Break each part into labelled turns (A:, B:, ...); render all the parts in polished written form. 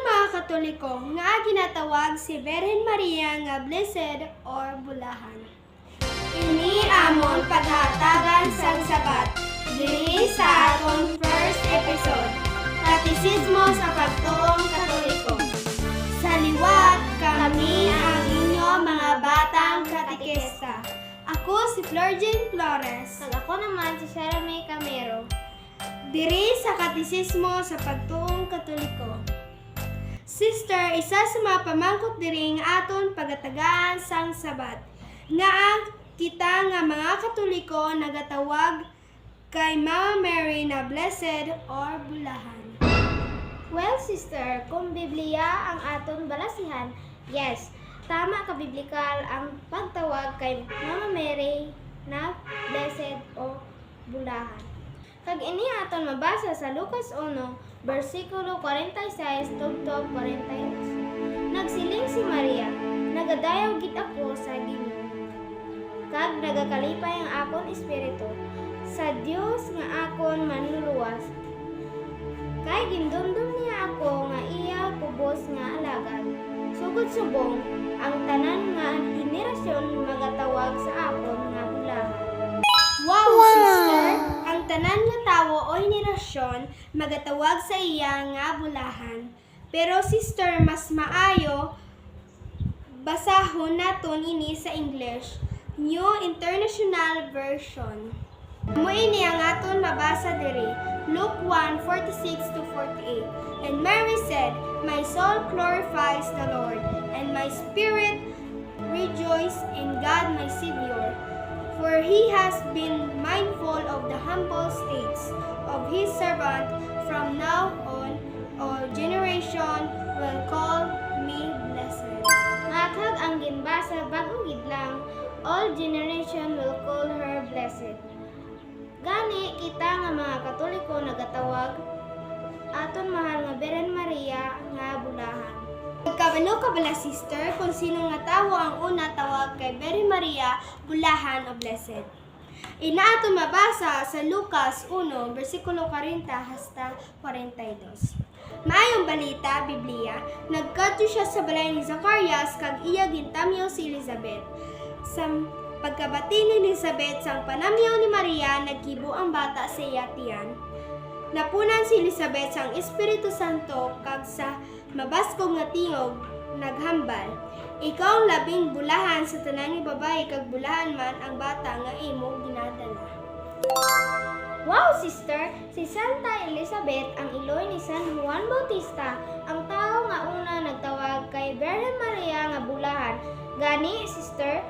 A: mga Katoliko nga ginatawag si Birhen Maria nga blessed or bulahan. Ini amon paghatagan sang sabat diri sa atong first episode, Katisismo sa Pagtuong Katoliko. Sa liwat, kami ang inyo mga batang katikista. Ako si Florjen Flores.
B: At ako naman si Sarah May Camero.
A: Diri sa Katisismo sa Pagtuong Katoliko. Sister, isa sa mga pamangkot diri nga aton pagatagaan sang sabat. Nga ang kita nga mga Katoliko nagatawag kay Mama Mary na blessed or bulahan.
B: Well, sister, kung Biblia ang aton balasihan, yes, tama ka biblikal ang pagtawag kay Mama Mary na blessed o bulahan. Kag ini aton mabasa sa Lucas 1, versikulo 46 tugtog 42. Nagsiling si Maria, nagadayaw gid ako sa Ginoo. Kag nagakalipay ang akon espiritu sa Dios nga akon manluluwas. Kay gindumdum niya ako nga iya kubos nga alagad. Sugod subong ang tanan nga henerasyon magatawag sa akon nga bulahan.
A: Wow, sister! Ang tanan nga tawo o henerasyon magatawag sa iya nga bulahan. Pero sister, mas maayo basahon naton ini sa English, New International Version. Muini ang aton mabasa diri, Luke 1:46-48. And Mary said, "My soul glorifies the Lord, and my spirit rejoices in God my Savior. For he has been mindful of the humble states of his servant. From now on, all generation will call me blessed."
B: Matag ang ginbasa bagong gidlang, all generation will call her blessed. Gani kita nga mga Katoliko nagatawag aton mahal nga Birhen Maria nga bulahan.
A: Kabalo ka bala, sister, kung sino nga tawo ang una tawag kay Birhen Maria, bulahan o blessed. Ina ato mabasa sa Lucas 1, versikulo 40 hasta 42. Maayong balita, Biblia, nagkadto siya sa balay ni Zacarias kag iya gintamyo si Elizabeth. Sa pagkabati ni Elizabeth sang panamyaw ni Maria, nagkibo ang bata sa iya tiyan. Napunan si Elizabeth sang Espiritu Santo kag sa mabaskog nga tingog naghambal. Ikaw ang labing bulahan sa tanan ni babae kag bulahan man ang bata nga imo ginadala.
B: Wow, sister! Si Santa Elizabeth ang iloy ni San Juan Bautista, ang tao nga una nagtawag kay Birhen Maria nga bulahan. Gani, sister,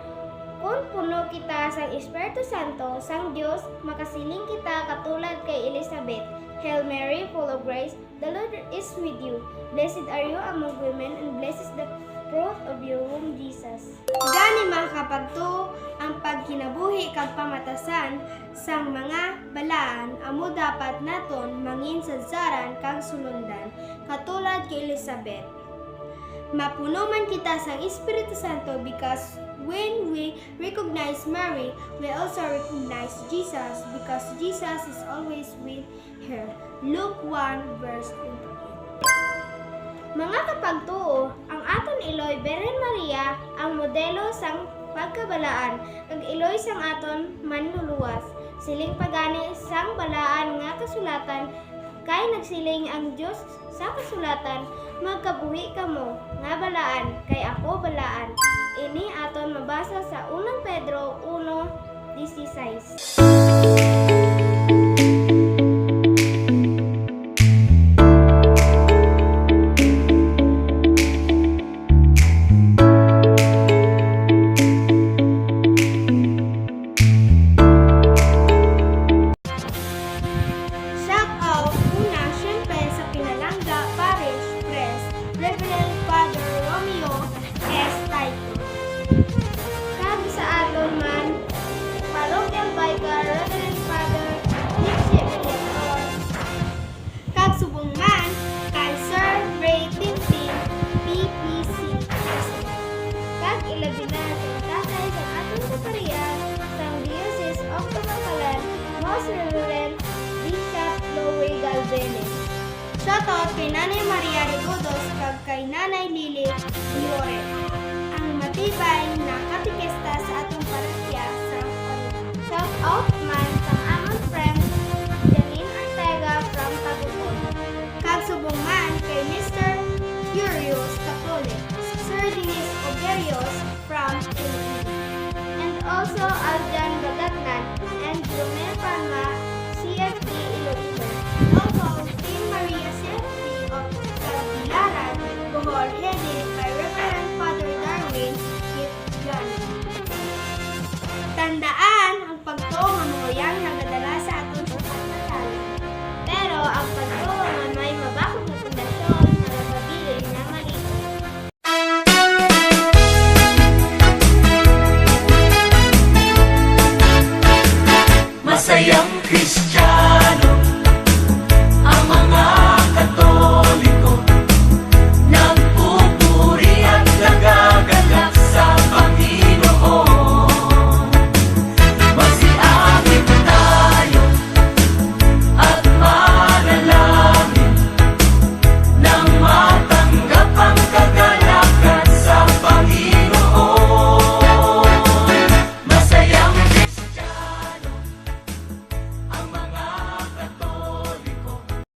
B: kung puno kita sang Espiritu Santo, sang Dios, makasiling kita katulad kay Elizabeth. Hail Mary, full of grace, the Lord is with you. Blessed are you among women, and blessed is the fruit of your womb, Jesus.
A: Gani mga kapagto, ang pagkinabuhi kag pamatasan sang mga balaan amo dapat naton mangin sadsaran kag sulundan katulad kay Elizabeth. Mapuno man kita sang Espiritu Santo because when we recognize Mary, we also recognize Jesus because Jesus is always with her. Luke 1 verse 28.
B: Mga kapagtuo, ang aton iloy Birhen Maria ang modelo sang pagkabalaan kag iloy sang aton manluluwas. Siling pagani sang balaan nga kasulatan kay nagsiling ang Dios sa kasulatan, magkabuhi kamo nga balaan kay ako balaan. Ini aton mabasa sa 1 Pedro 1:16.
A: Shout out una syempre sa Pinalangga Parish Press, Reverend Father Romeo S. Taito.
B: Kag sa aton man, Parochial Vicar Reverend Father Nixie Villar.
A: Kag subong man kay Sir Ray Tintin, PPC.
B: Kag ilabinan ang tatay sa aton kaparian sang Diocese of Tamacalan, Most Reverend Bishop Louie Galvene.
A: Shoutout kay Nanay Maria Rigodos kay Nanay Lily Llore, ang matibay na katikesta sa atong parokya sa
B: Shout out man sa among friend Janine Ortega from Tagupon.
A: kag subong man kay Mr. Curious Capole, Sir Dennis Oberios from Philippines.
B: And also Aljan Bagagnan and Brunel Palma